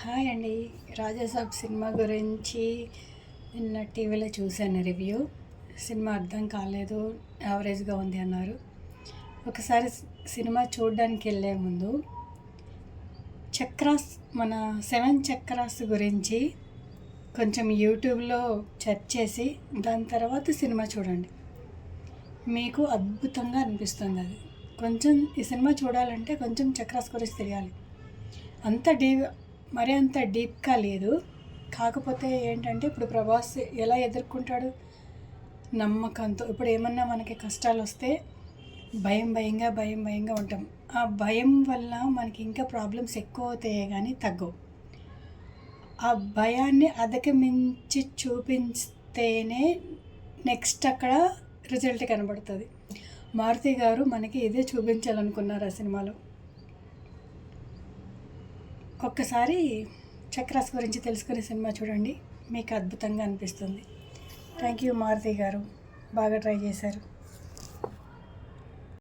Hi అండి. Raja Saab cinema గురించి నిన్న టీవీలో చూశాను రివ్యూ. సినిమా అర్థం కాలేదు, యావరేజ్గా ఉంది అన్నారు. ఒకసారి సినిమా చూడడానికి వెళ్ళే ముందు చక్రాస్, మన 7 చక్రాస్ గురించి కొంచెం యూట్యూబ్లో సెర్చ్ చేసి దాని తర్వాత సినిమా చూడండి. మీకు అద్భుతంగా అనిపిస్తుంది. అది కొంచెం ఈ సినిమా చూడాలంటే కొంచెం చక్రాస్ గురించి తెలియాలి. మరీ అంత డీప్గా లేదు. కాకపోతే ఏంటంటే ఇప్పుడు ప్రభాస్ ఎలా ఎదుర్కొంటాడు నమ్మకంతో. ఇప్పుడు ఏమన్నా మనకి కష్టాలు వస్తే భయంగా ఉంటాం. ఆ భయం వల్ల మనకి ఇంకా ప్రాబ్లమ్స్ ఎక్కువ అవుతాయి కానీ తగ్గవు. ఆ భయాన్ని అధిగమించి చూపిస్తేనే నెక్స్ట్ అక్కడ రిజల్ట్ కనబడుతుంది. మారుతి గారు మనకి ఇదే చూపించాలనుకున్నారు ఆ సినిమాలో. ఒక్కసారి చక్రాస్ గురించి తెలుసుకునే సినిమా చూడండి, మీకు అద్భుతంగా అనిపిస్తుంది. థ్యాంక్ యూ మారుతి గారు, బాగా ట్రై చేశారు.